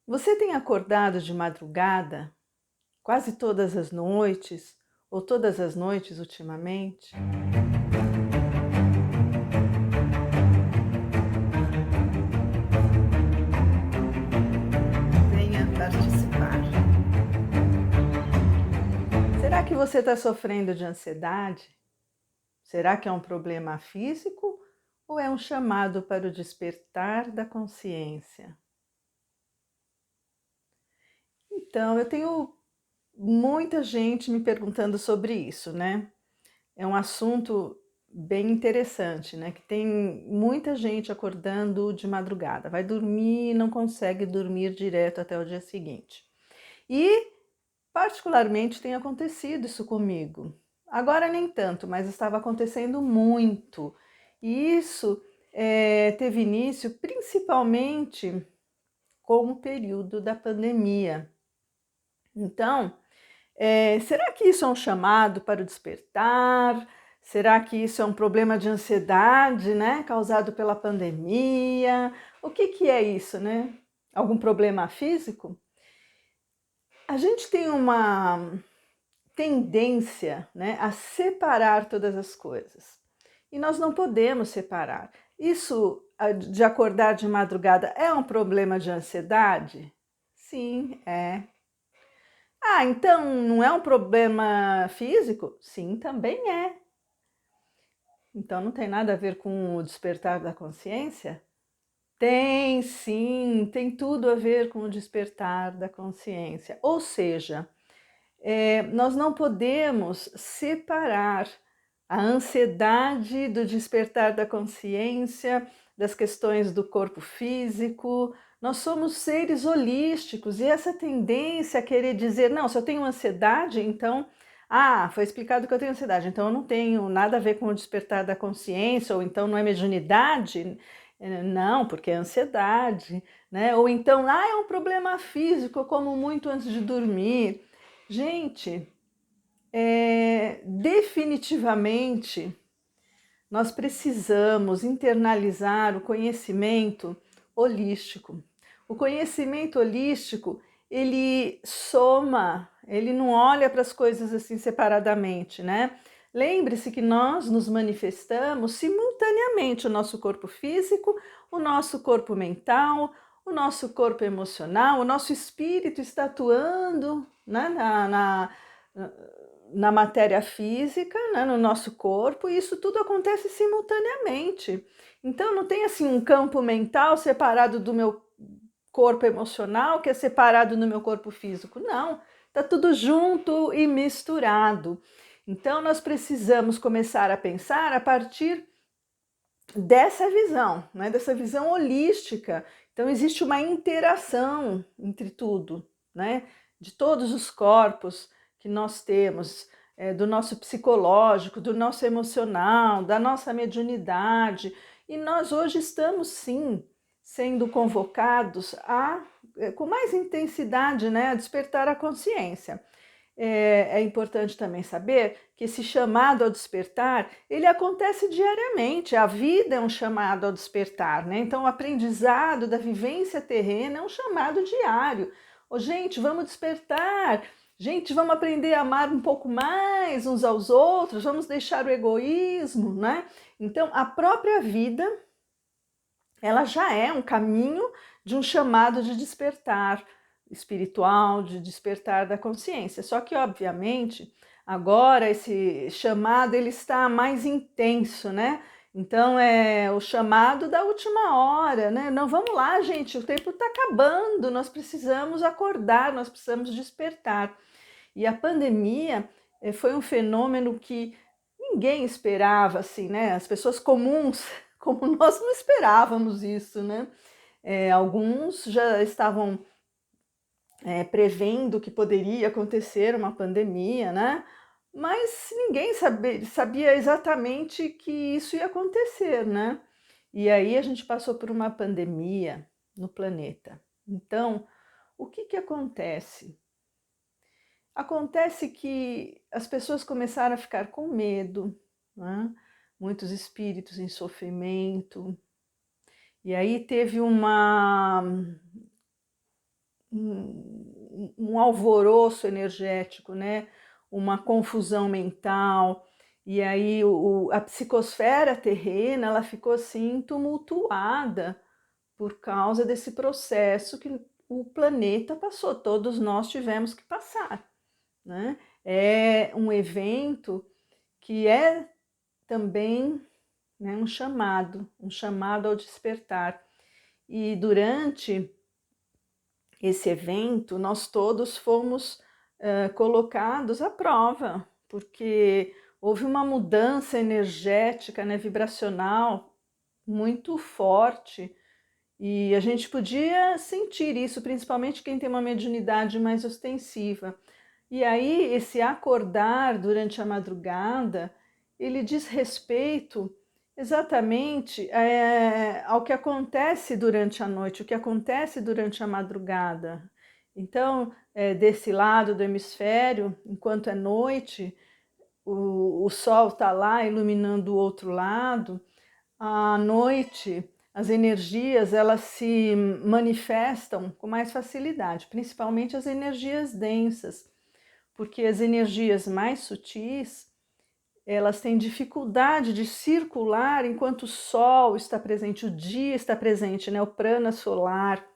Você tem acordado de madrugada, quase todas as noites, ou todas as noites ultimamente? Venha participar. Será que você está sofrendo de ansiedade? Será que é um problema físico ou é um chamado para o despertar da consciência? Então, eu tenho muita gente me perguntando sobre isso, né? É um assunto bem interessante, né? Que tem muita gente acordando de madrugada, vai dormir e não consegue dormir direto até o dia seguinte. E, particularmente, tem acontecido isso comigo. Agora nem tanto, mas estava acontecendo muito. E isso teve início principalmente com o período da pandemia. Então, será que isso é um chamado para o despertar? Será que isso é um problema de ansiedade, né, causado pela pandemia? O que que é isso, né? Algum problema físico? A gente tem uma tendência, né, a separar todas as coisas. E nós não podemos separar. Isso de acordar de madrugada é um problema de ansiedade? Sim, é. Ah, então não é um problema físico? Sim, também é. Então não tem nada a ver com o despertar da consciência? Tem sim, tem tudo a ver com o despertar da consciência. Ou seja, nós não podemos separar a ansiedade do despertar da consciência, das questões do corpo físico. Nós somos seres holísticos e essa tendência a querer dizer, não, se eu tenho ansiedade, então, foi explicado que eu tenho ansiedade, então eu não tenho nada a ver com o despertar da consciência, ou então não é mediunidade. Não, porque é ansiedade, né? Ou então, é um problema físico, eu como muito antes de dormir. Gente, definitivamente nós precisamos internalizar o conhecimento holístico. O conhecimento holístico, ele soma, ele não olha para as coisas assim separadamente, né? Lembre-se que nós nos manifestamos simultaneamente o nosso corpo físico, o nosso corpo mental, o nosso corpo emocional, o nosso espírito está atuando, né, na matéria física, né, no nosso corpo, e isso tudo acontece simultaneamente. Então não tem assim um campo mental separado do meu corpo emocional, que é separado do meu corpo físico. Não, está tudo junto e misturado. Então nós precisamos começar a pensar a partir dessa visão, né, dessa visão holística. Então existe uma interação entre tudo, né, de todos os corpos que nós temos, do nosso psicológico, do nosso emocional, da nossa mediunidade. E nós hoje estamos sim sendo convocados com mais intensidade, né, a despertar a consciência. É importante também saber que esse chamado ao despertar, ele acontece diariamente. A vida é um chamado ao despertar, né? Então, o aprendizado da vivência terrena é um chamado diário. Ô, gente, vamos despertar. Gente, vamos aprender a amar um pouco mais uns aos outros, vamos deixar o egoísmo, né? Então, a própria vida, ela já é um caminho de um chamado de despertar espiritual, de despertar da consciência. Só que, obviamente, agora esse chamado ele está mais intenso, né? Então é o chamado da última hora, né? Não, vamos lá, gente, o tempo está acabando, nós precisamos acordar, nós precisamos despertar. E a pandemia foi um fenômeno que ninguém esperava, assim, né? As pessoas comuns, como nós, não esperávamos isso, né? Alguns já estavam prevendo que poderia acontecer uma pandemia, né? Mas ninguém sabia exatamente que isso ia acontecer, né? E aí a gente passou por uma pandemia no planeta. Então, o que que acontece? Acontece que as pessoas começaram a ficar com medo, né? Muitos espíritos em sofrimento, e aí teve um alvoroço energético, né? Uma confusão mental. E aí a psicosfera terrena ela ficou assim tumultuada por causa desse processo que o planeta passou, todos nós tivemos que passar, né? É um evento que é também, né, um chamado ao despertar. E durante esse evento, nós todos fomos colocados à prova, porque houve uma mudança energética, né, vibracional muito forte, e a gente podia sentir isso, principalmente quem tem uma mediunidade mais ostensiva. E aí, esse acordar durante a madrugada, ele diz respeito exatamente ao que acontece durante a noite, o que acontece durante a madrugada. Então, desse lado do hemisfério, enquanto é noite, o sol está lá iluminando o outro lado. À noite, as energias elas se manifestam com mais facilidade, principalmente as energias densas, porque as energias mais sutis elas têm dificuldade de circular enquanto o sol está presente, o dia está presente, né? O prana solar,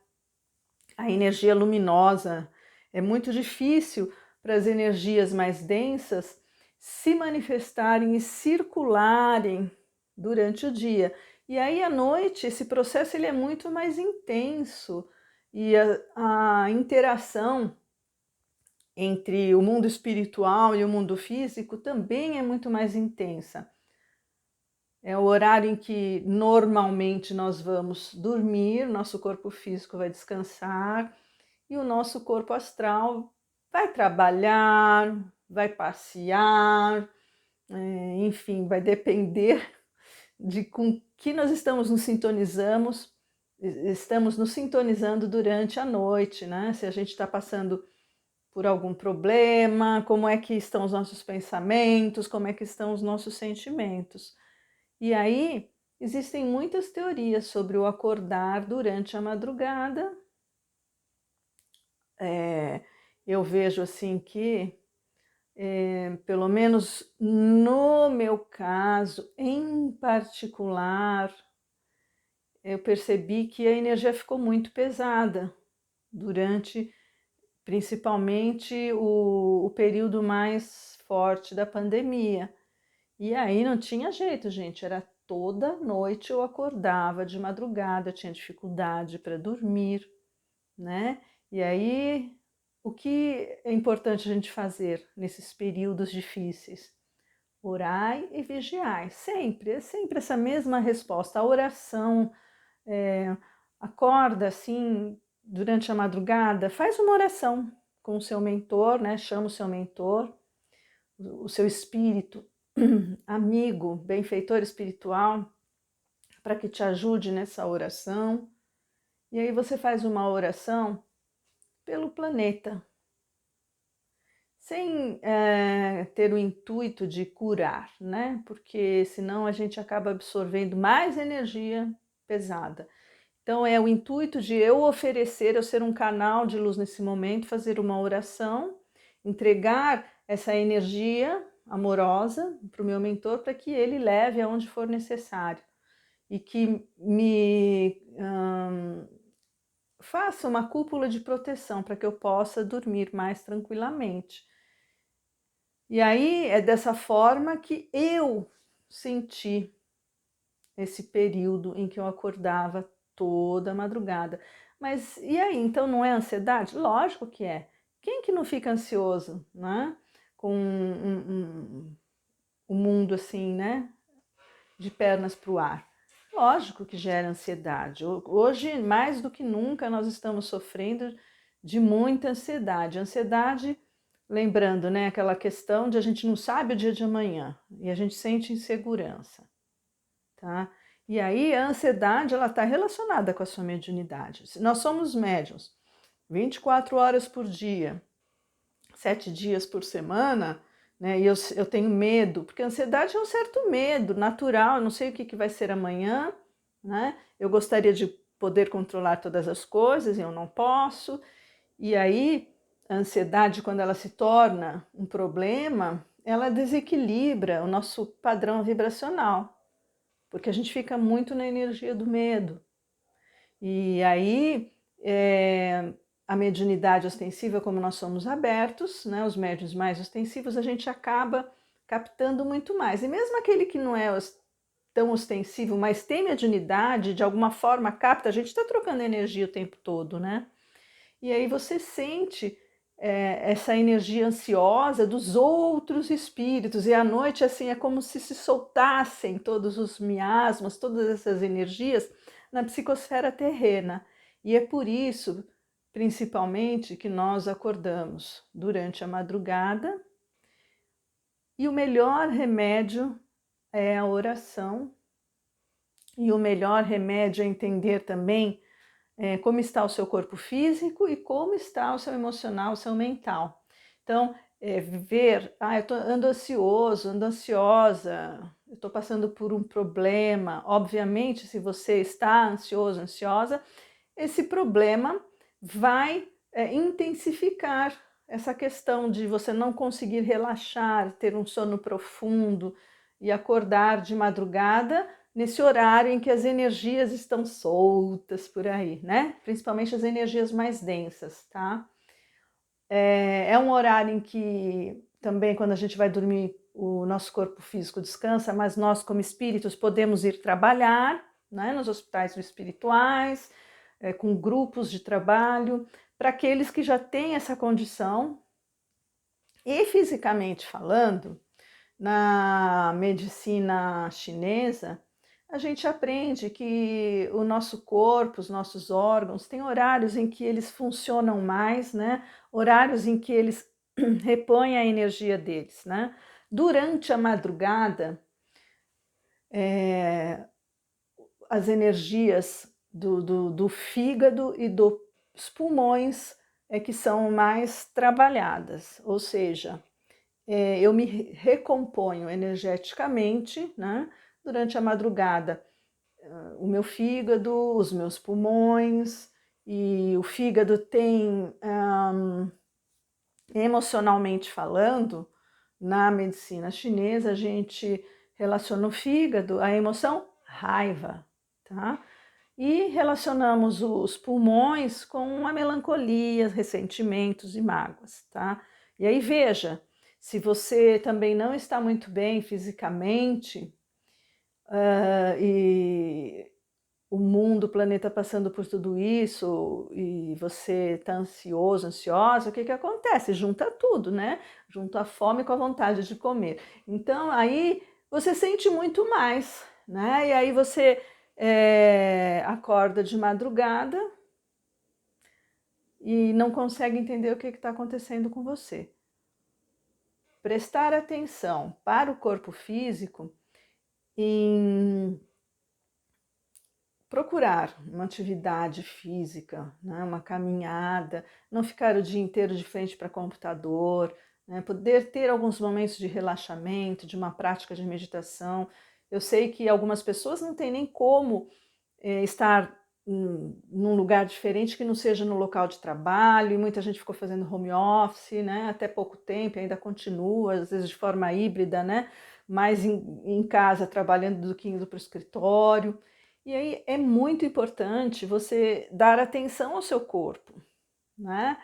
a energia luminosa. É muito difícil para as energias mais densas se manifestarem e circularem durante o dia. E aí à noite esse processo ele é muito mais intenso e a interação entre o mundo espiritual e o mundo físico também é muito mais intensa. É o horário em que normalmente nós vamos dormir, nosso corpo físico vai descansar e o nosso corpo astral vai trabalhar, vai passear, enfim, vai depender de com que nós estamos nos sintonizando durante a noite, né? Se a gente está passando por algum problema, como é que estão os nossos pensamentos, como é que estão os nossos sentimentos. E aí existem muitas teorias sobre o acordar durante a madrugada. Eu vejo assim que, pelo menos no meu caso em particular, eu percebi que a energia ficou muito pesada durante principalmente o período mais forte da pandemia. E aí não tinha jeito, gente, era toda noite eu acordava de madrugada, eu tinha dificuldade para dormir, né? E aí, o que é importante a gente fazer nesses períodos difíceis? Orai e vigiai, sempre, é sempre essa mesma resposta. A oração, acorda assim durante a madrugada, faz uma oração com o seu mentor, né? Chama o seu mentor, o seu espírito amigo, benfeitor espiritual, para que te ajude nessa oração. E aí você faz uma oração pelo planeta, sem ter o intuito de curar, né? Porque senão a gente acaba absorvendo mais energia pesada. Então é o intuito de eu oferecer, eu ser um canal de luz nesse momento, fazer uma oração, entregar essa energia amorosa para o meu mentor para que ele leve aonde for necessário e que me faça uma cúpula de proteção para que eu possa dormir mais tranquilamente. E aí é dessa forma que eu senti esse período em que eu acordava toda madrugada. Mas e aí, então não é ansiedade? Lógico que é. Quem que não fica ansioso, né? Com o mundo assim, né? De pernas para o ar. Lógico que gera ansiedade. Hoje, mais do que nunca, nós estamos sofrendo de muita ansiedade. Ansiedade, lembrando, né, aquela questão de a gente não sabe o dia de amanhã e a gente sente insegurança, tá? E aí a ansiedade ela está relacionada com a sua mediunidade. Se nós somos médiuns 24 horas por dia, 7 dias por semana, né? E eu tenho medo, porque a ansiedade é um certo medo natural, eu não sei o que vai ser amanhã, né? Eu gostaria de poder controlar todas as coisas e eu não posso. E aí, a ansiedade, quando ela se torna um problema, ela desequilibra o nosso padrão vibracional, porque a gente fica muito na energia do medo. E aí, a mediunidade ostensiva, como nós somos abertos, né, os médiuns mais ostensivos, a gente acaba captando muito mais. E mesmo aquele que não é tão ostensivo, mas tem mediunidade, de alguma forma capta, a gente está trocando energia o tempo todo, né? E aí você sente essa energia ansiosa dos outros espíritos, e à noite, assim, é como se soltassem todos os miasmas, todas essas energias na psicosfera terrena. E é por isso, principalmente, que nós acordamos durante a madrugada, e o melhor remédio é a oração, e o melhor remédio é entender também como está o seu corpo físico e como está o seu emocional, o seu mental. Então, ver, eu ando ansioso, ando ansiosa, eu estou passando por um problema. Obviamente, se você está ansioso, ansiosa, esse problema vai intensificar essa questão de você não conseguir relaxar, ter um sono profundo e acordar de madrugada nesse horário em que as energias estão soltas por aí, né? Principalmente as energias mais densas, tá? É um horário em que também, quando a gente vai dormir, o nosso corpo físico descansa, mas nós, como espíritos, podemos ir trabalhar, né, nos hospitais espirituais, com grupos de trabalho, para aqueles que já têm essa condição. E fisicamente falando, na medicina chinesa, a gente aprende que o nosso corpo, os nossos órgãos, têm horários em que eles funcionam mais, né? Horários em que eles repõem a energia deles, né? Durante a madrugada, as energias do fígado e dos pulmões é que são mais trabalhadas, ou seja, eu me recomponho energeticamente, né? Durante a madrugada, o meu fígado, os meus pulmões, e o fígado tem, emocionalmente falando, na medicina chinesa, a gente relaciona o fígado à emoção raiva, tá? E relacionamos os pulmões com a melancolia, ressentimentos e mágoas, tá? E aí veja, se você também não está muito bem fisicamente, e o mundo, o planeta passando por tudo isso, e você está ansioso, ansiosa, o que que acontece? Junta tudo, né? Junta a fome com a vontade de comer. Então aí você sente muito mais, né? E aí você acorda de madrugada e não consegue entender o que está acontecendo com você. Prestar atenção para o corpo físico em procurar uma atividade física, né, uma caminhada, não ficar o dia inteiro de frente para computador, né, poder ter alguns momentos de relaxamento, de uma prática de meditação. Eu sei que algumas pessoas não têm nem como estar num lugar diferente que não seja no local de trabalho, e muita gente ficou fazendo home office, né, até pouco tempo, ainda continua, às vezes de forma híbrida, né, mais em casa trabalhando do que indo para o escritório. E aí é muito importante você dar atenção ao seu corpo, né?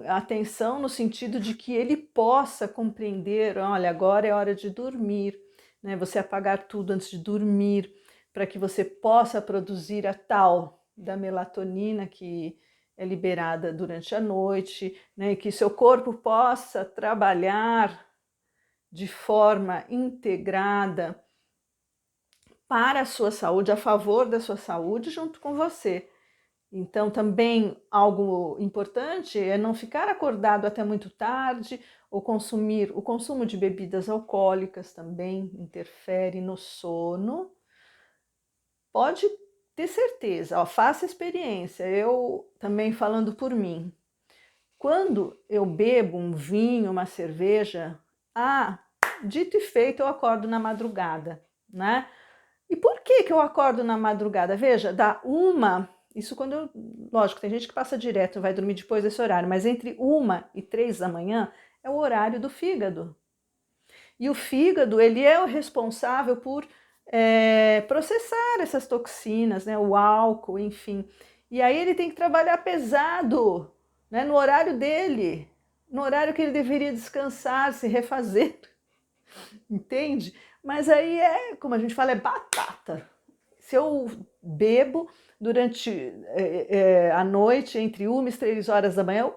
Atenção no sentido de que ele possa compreender, olha, agora é hora de dormir, né? Você apagar tudo antes de dormir, para que você possa produzir a tal da melatonina que é liberada durante a noite, né? E que seu corpo possa trabalhar de forma integrada para a sua saúde, a favor da sua saúde, junto com você. Então, também algo importante é não ficar acordado até muito tarde, ou o consumo de bebidas alcoólicas também interfere no sono. Pode ter certeza, faça experiência. Eu também falando por mim, quando eu bebo um vinho, uma cerveja, dito e feito, eu acordo na madrugada, né? E por que eu acordo na madrugada? Veja, dá Isso quando, lógico, tem gente que passa direto, vai dormir depois desse horário, mas entre 1 e 3 da manhã é o horário do fígado. E o fígado, ele é o responsável por processar essas toxinas, né, o álcool, enfim. E aí ele tem que trabalhar pesado, né, no horário dele, no horário que ele deveria descansar, se refazer, entende? Mas aí como a gente fala, é batata. Se eu bebo durante a noite, entre 1 e 3 horas da manhã,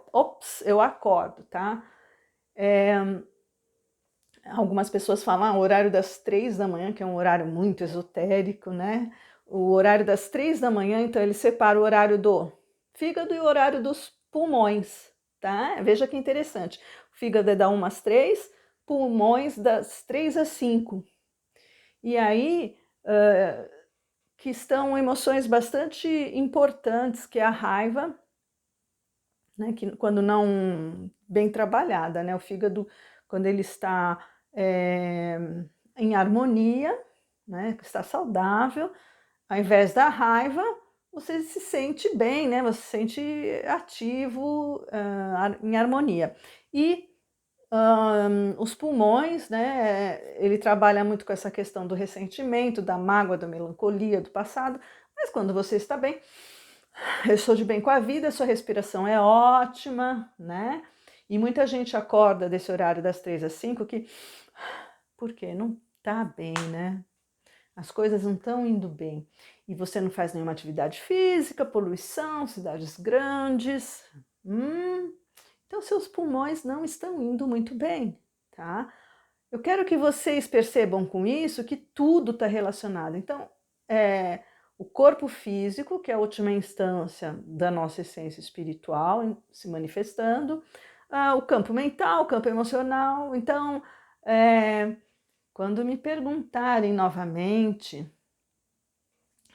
eu acordo, tá? Algumas pessoas falam o horário das 3 da manhã, que é um horário muito esotérico, né? O horário das 3 da manhã, então ele separa o horário do fígado e o horário dos pulmões, tá? Veja que interessante. O fígado é da 1 às 3, pulmões das 3 às 5. E aí que estão emoções bastante importantes, que é a raiva, né? Que quando não bem trabalhada, né? O fígado, quando ele está em harmonia, né, que está saudável, ao invés da raiva, você se sente bem, né, você se sente ativo, em harmonia. E os pulmões, né, ele trabalha muito com essa questão do ressentimento, da mágoa, da melancolia, do passado, mas quando você está bem, eu estou de bem com a vida, sua respiração é ótima, né? E muita gente acorda desse horário das 3 às 5 que, porque não tá bem, né? As coisas não estão indo bem. E você não faz nenhuma atividade física, poluição, cidades grandes. Então seus pulmões não estão indo muito bem, tá? Eu quero que vocês percebam com isso que tudo está relacionado. Então, o corpo físico, que é a última instância da nossa essência espiritual se manifestando, o campo mental, o campo emocional. Então, quando me perguntarem novamente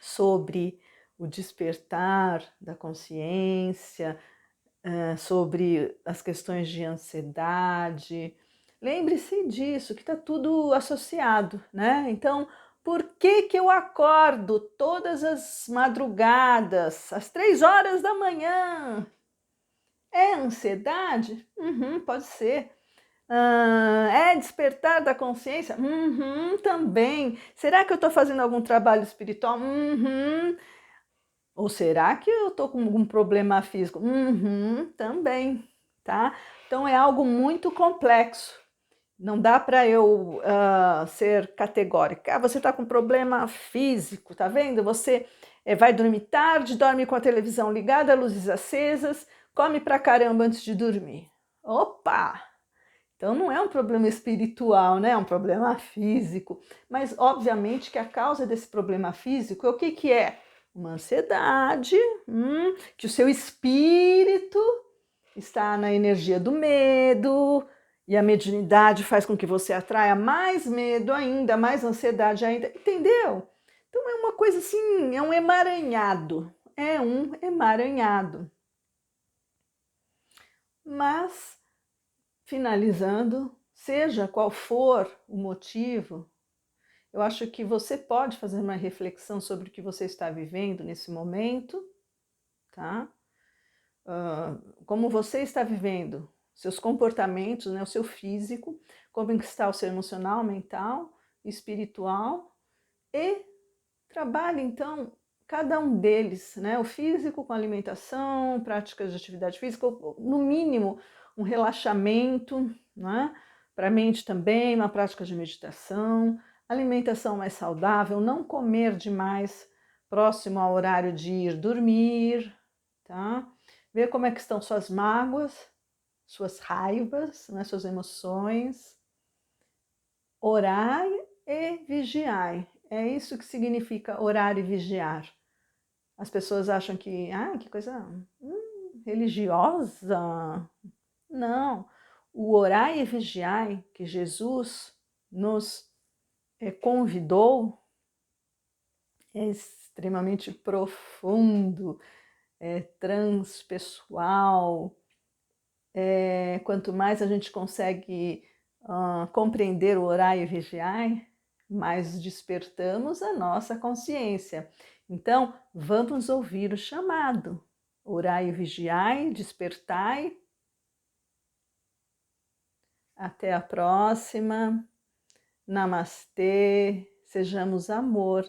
sobre o despertar da consciência, sobre as questões de ansiedade, lembre-se disso, que está tudo associado, né? Então, por que que eu acordo todas as madrugadas, às 3 horas da manhã? É ansiedade? Pode ser. É despertar da consciência? Também. Será que eu estou fazendo algum trabalho espiritual? Ou será que eu estou com algum problema físico? Também, tá? Então é algo muito complexo. Não dá para eu ser categórica. Você está com problema físico, tá vendo? Você vai dormir tarde, dorme com a televisão ligada, luzes acesas, come pra caramba antes de dormir. Opa! Então não é um problema espiritual, né? É um problema físico. Mas obviamente que a causa desse problema físico é o que que é? Uma ansiedade, que o seu espírito está na energia do medo, e a mediunidade faz com que você atraia mais medo ainda, mais ansiedade ainda, entendeu? Então é uma coisa assim, é um emaranhado, Mas, finalizando, seja qual for o motivo, eu acho que você pode fazer uma reflexão sobre o que você está vivendo nesse momento, tá? Como você está vivendo seus comportamentos, né, o seu físico, como está o seu emocional, mental, espiritual, e trabalhe então cada um deles, né, o físico com alimentação, práticas de atividade física, no mínimo um relaxamento, né, para a mente também, uma prática de meditação, alimentação mais saudável, não comer demais próximo ao horário de ir dormir, tá? Ver como é que estão suas mágoas, suas raivas, né, suas emoções. Orai e vigiai. É isso que significa orar e vigiar. As pessoas acham que coisa religiosa. Não. O orai e vigiai que Jesus nos convidou é extremamente profundo, é transpessoal. Quanto mais a gente consegue compreender o orar e vigiar, mais despertamos a nossa consciência. Então, vamos ouvir o chamado. Orai e vigiai, despertai. Até a próxima. Namastê. Sejamos amor.